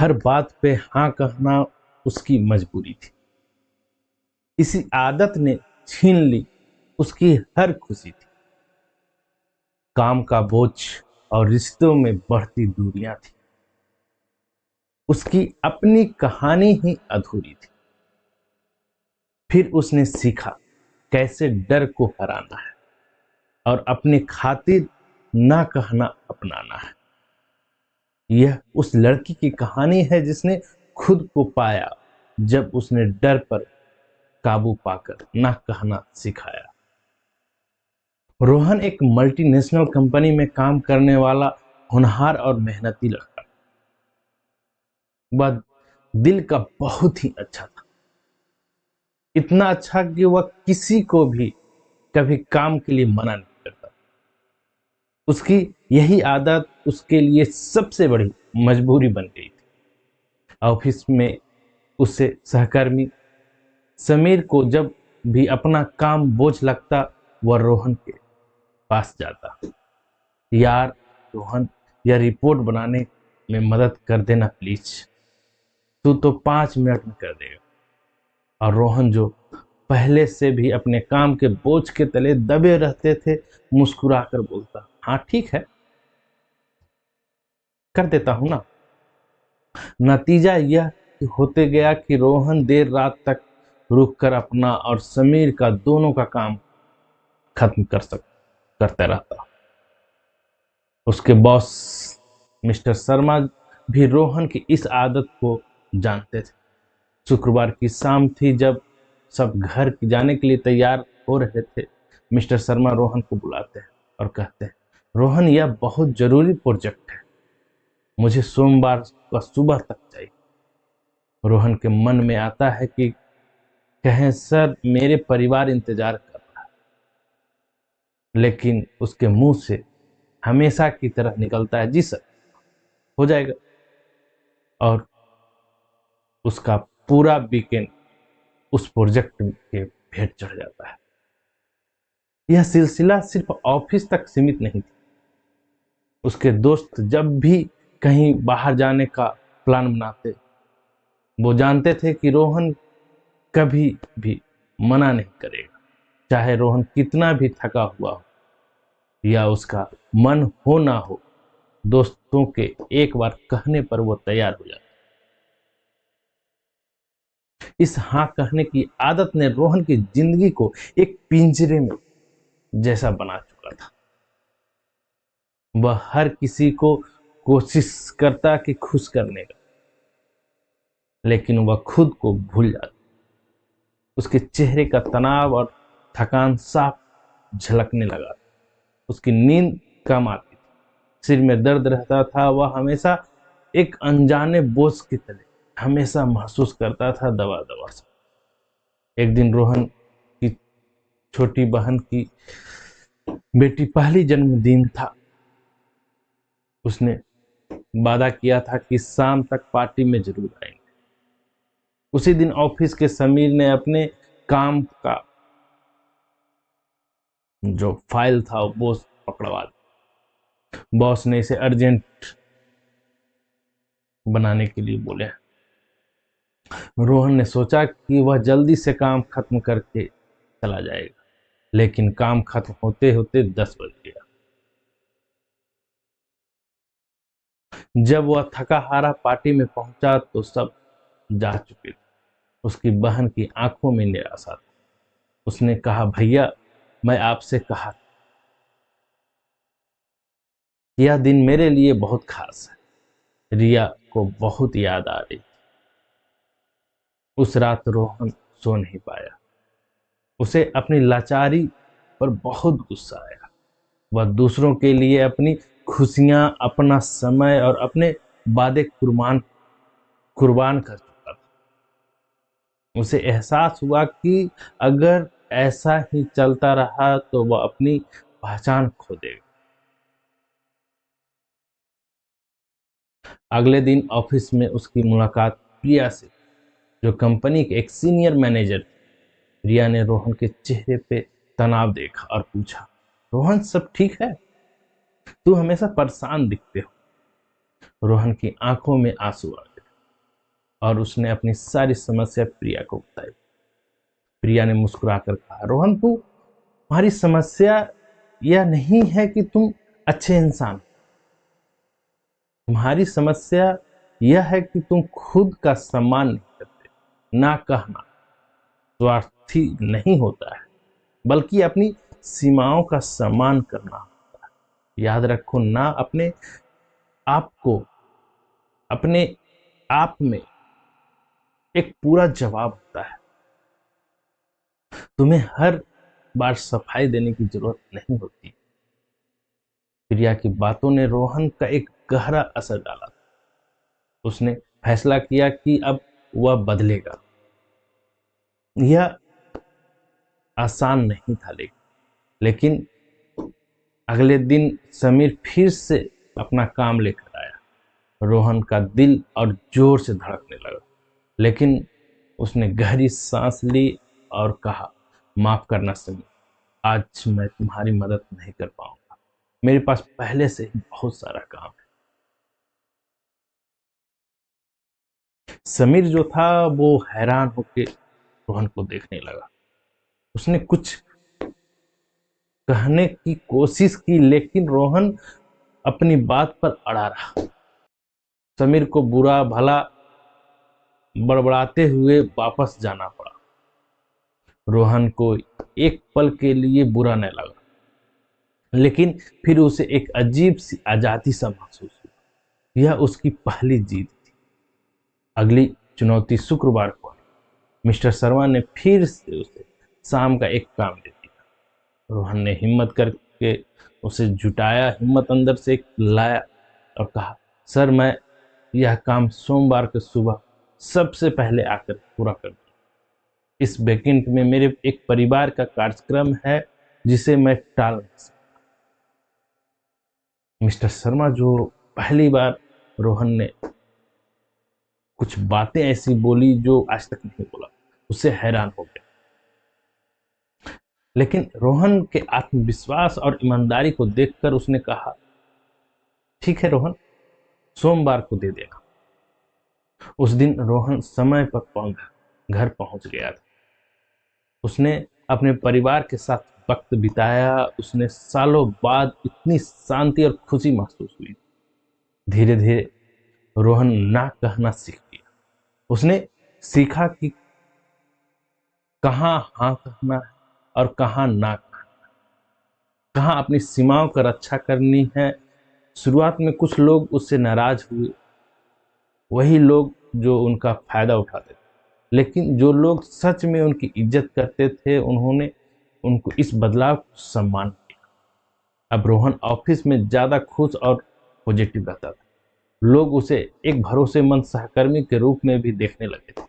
हर बात पे हाँ कहना उसकी मजबूरी थी। इसी आदत ने छीन ली उसकी हर खुशी थी। काम का बोझ और रिश्तों में बढ़ती दूरियां थी। उसकी अपनी कहानी ही अधूरी थी। फिर उसने सीखा कैसे डर को हराना है और अपनी खातिर ना कहना अपनाना है। यह उस लड़की की कहानी है जिसने खुद को पाया जब उसने डर पर काबू पाकर ना कहना सिखाया। रोहन एक मल्टीनेशनल कंपनी में काम करने वाला होनहार और मेहनती लड़का। वह दिल का बहुत ही अच्छा था। इतना अच्छा कि वह किसी को भी कभी काम के लिए मना नहीं करता। उसकी यही आदत उसके लिए सबसे बड़ी मजबूरी बन गई थी। ऑफिस में उससे सहकर्मी समीर को जब भी अपना काम बोझ लगता वह रोहन के पास जाता। यार रोहन, यह रिपोर्ट बनाने में मदद कर देना प्लीज, तू तो 5 मिनट में कर देगा। और रोहन जो पहले से भी अपने काम के बोझ के तले दबे रहते थे, मुस्कुराकर बोलता, हाँ ठीक है, कर देता हूं ना। नतीजा यह होते गया कि रोहन देर रात तक रुककर अपना और समीर का दोनों का काम खत्म करते रहता। उसके बॉस मिस्टर शर्मा भी रोहन की इस आदत को जानते थे। शुक्रवार की शाम थी, जब सब घर जाने के लिए तैयार हो रहे थे। मिस्टर शर्मा रोहन को बुलाते हैं और कहते हैं, रोहन, यह बहुत जरूरी प्रोजेक्ट है, मुझे सोमवार का सुबह तक चाहिए। रोहन के मन में आता है कि कहें सर, मेरे परिवार इंतजार कर रहा है, लेकिन उसके मुंह से हमेशा की तरह निकलता है, जी सर, हो जाएगा। और उसका पूरा वीकेंड उस प्रोजेक्ट के भेंट चढ़ जाता है। यह सिलसिला सिर्फ ऑफिस तक सीमित नहीं थी। उसके दोस्त जब भी कहीं बाहर जाने का प्लान बनाते, वो जानते थे कि रोहन कभी भी मना नहीं करेगा, चाहे रोहन कितना भी थका हुआ हो या उसका मन हो ना हो। दोस्तों के एक बार कहने पर वो तैयार हो जाता। इस हाँ कहने की आदत ने रोहन की जिंदगी को एक पिंजरे में जैसा बना चुका था। वह हर किसी को कोशिश करता कि खुश करने का, लेकिन वह खुद को भूल जाता। उसके चेहरे का तनाव और थकान साफ झलकने लगा। उसकी नींद कम आती थी, सिर में दर्द रहता था। वह हमेशा एक अनजाने बोझ की तरह हमेशा महसूस करता था, दबा दबा सा। एक दिन रोहन की छोटी बहन की बेटी पहली जन्मदिन था। उसने वादा किया था कि शाम तक पार्टी में जरूर आएंगे। उसी दिन ऑफिस के समीर ने अपने काम का जो फाइल था वो पकड़वा दी। बॉस ने इसे अर्जेंट बनाने के लिए बोले। रोहन ने सोचा कि वह जल्दी से काम खत्म करके चला जाएगा, लेकिन काम खत्म होते होते 10 बज गया। जब वह थका हारा पार्टी में पहुंचा तो सब जा चुके थे। उसकी बहन की आंखों में निराशा थी। उसने कहा, भैया, मैं आपसे कहा, यह दिन मेरे लिए बहुत खास है। रिया को बहुत याद आ रही। उस रात रोहन सो नहीं पाया। उसे अपनी लाचारी पर बहुत गुस्सा आया। वह दूसरों के लिए अपनी खुशियां, अपना समय और अपने वादे कुर्बान कर चुका था। उसे एहसास हुआ कि अगर ऐसा ही चलता रहा तो वह अपनी पहचान खो देगा। अगले दिन ऑफिस में उसकी मुलाकात प्रिया से, जो कंपनी के एक सीनियर मैनेजर थे। रिया ने रोहन के चेहरे पे तनाव देखा और पूछा, रोहन, सब ठीक है? तू हमेशा परेशान दिखते हो। रोहन की आंखों में आंसू आ गए। और उसने अपनी सारी समस्या प्रिया को बताई। प्रिया ने मुस्कुराकर कहा, रोहन, तुम्हारी समस्या यह नहीं है कि तुम अच्छे इंसान, तुम्हारी समस्या यह है कि तुम खुद का सम्मान नहीं करते। ना कहना स्वार्थी नहीं होता है, बल्कि अपनी सीमाओं का सम्मान करना होता है। याद रखो, ना अपने आप को अपने आप में एक पूरा जवाब होता है। तुम्हें हर बार सफाई देने की जरूरत नहीं होती। प्रिया की बातों ने रोहन का एक गहरा असर डाला। उसने फैसला किया कि अब वह बदलेगा। यह आसान नहीं था, लेकिन अगले दिन समीर फिर से अपना काम लेकर आया। रोहन का दिल और जोर से धड़कने लगा, लेकिन उसने गहरी सांस ली और कहा, माफ करना समीर, आज मैं तुम्हारी मदद नहीं कर पाऊंगा। मेरे पास पहले से ही बहुत सारा काम है। समीर जो था वो हैरान होकर रोहन को देखने लगा। उसने कुछ कहने की कोशिश की, लेकिन रोहन अपनी बात पर अड़ा रहा। समीर को बुरा भला बड़बड़ाते हुए वापस जाना पड़ा। रोहन को एक पल के लिए बुरा न लगा, लेकिन फिर उसे एक अजीब सी आजादी सा महसूस हुआ। यह उसकी पहली जीत थी। अगली चुनौती शुक्रवार को आई। मिस्टर शर्मा ने फिर से उसे शाम का एक काम दे दिया। रोहन ने हिम्मत करके उसे जुटाया, हिम्मत अंदर से लाया और कहा, सर, मैं यह काम सोमवार के सुबह सबसे पहले आकर पूरा कर दूं। इस वीकेंड में मेरे एक परिवार का कार्यक्रम है जिसे मैं टाल नहीं सकता। मिस्टर शर्मा, जो पहली बार रोहन ने कुछ बातें ऐसी बोली जो आज तक नहीं बोला, उससे हैरान हो गया। लेकिन रोहन के आत्मविश्वास और ईमानदारी को देखकर उसने कहा, ठीक है रोहन, सोमवार को दे देना। उस दिन रोहन समय पर घर पहुंच गया था। उसने अपने परिवार के साथ वक्त बिताया। उसने सालों बाद इतनी शांति और खुशी महसूस हुई। धीरे धीरे रोहन ना कहना सीख गया। उसने सीखा कि कहाँ हाँ कहना है और कहाँ ना कहना, कहाँ अपनी सीमाओं का रक्षा करनी है। शुरुआत में कुछ लोग उससे नाराज हुए, वही लोग जो उनका फायदा उठाते थे। लेकिन जो लोग सच में उनकी इज्जत करते थे, उन्होंने उनको इस बदलाव को सम्मान किया। अब रोहन ऑफिस में ज्यादा खुश और पॉजिटिव रहता था। लोग उसे एक भरोसेमंद सहकर्मी के रूप में भी देखने लगे थे,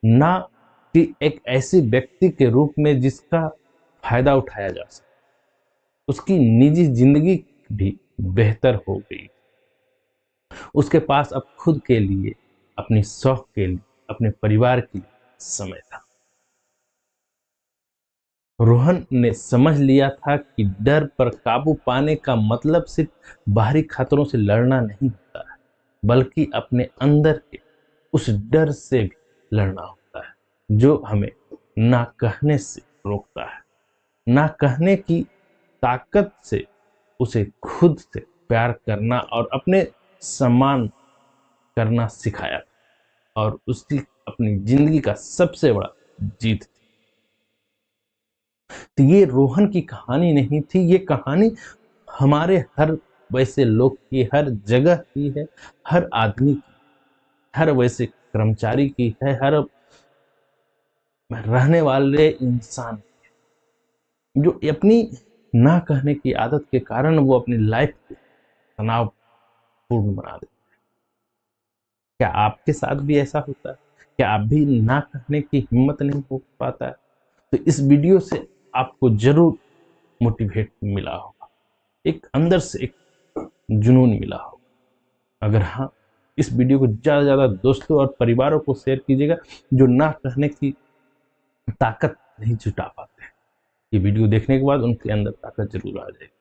ना कि एक ऐसे व्यक्ति के रूप में जिसका फायदा उठाया जा सके। उसकी निजी जिंदगी भी बेहतर हो गई। उसके पास अब खुद के लिए, अपनी शौक के लिए, अपने परिवार के लिए समय था। रोहन ने समझ लिया था कि डर पर काबू पाने का मतलब सिर्फ बाहरी खतरों से लड़ना नहीं होता है, बल्कि अपने अंदर के उस डर से भी लड़ना होता है जो हमें ना कहने से रोकता है। ना कहने की ताकत से उसे खुद से प्यार करना और अपने सम्मान करना सिखाया, और उसकी अपनी जिंदगी का सबसे बड़ा जीत थी। तो ये रोहन की कहानी नहीं थी, ये कहानी हमारे हर वैसे लोग की, हर जगह की है, हर आदमी की, हर वैसे कर्मचारी की है, हर रहने वाले इंसान की, जो अपनी ना कहने की आदत के कारण वो अपनी लाइफ को तनावपूर्ण बना देते। क्या आपके साथ भी ऐसा होता है? क्या आप भी ना कहने की हिम्मत नहीं हो पाता है? तो इस वीडियो से आपको जरूर मोटिवेट मिला होगा, एक अंदर से एक जुनून मिला होगा। अगर हाँ, इस वीडियो को ज़्यादा से ज़्यादा दोस्तों और परिवारों को शेयर कीजिएगा जो ना कहने की ताकत नहीं जुटा पाते हैं। ये वीडियो देखने के बाद उनके अंदर ताकत जरूर आ जाएगी।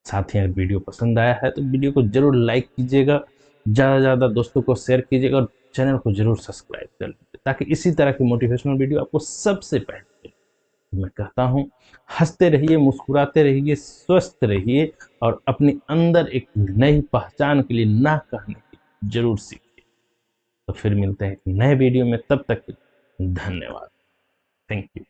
साथ ही अगर वीडियो पसंद आया है तो वीडियो को जरूर लाइक कीजिएगा, ज़्यादा से ज़्यादा दोस्तों को शेयर कीजिएगा और चैनल को जरूर सब्सक्राइब कर लीजिए ताकि इसी तरह की मोटिवेशनल वीडियो आपको सबसे पहले मिले। मैं कहता हूँ हंसते रहिए, मुस्कुराते रहिए, स्वस्थ रहिए और अपने अंदर एक नई पहचान के लिए ना कहने की जरूर सीखिए। तो फिर मिलते हैं एक नए वीडियो में, तब तक धन्यवाद। Thank you.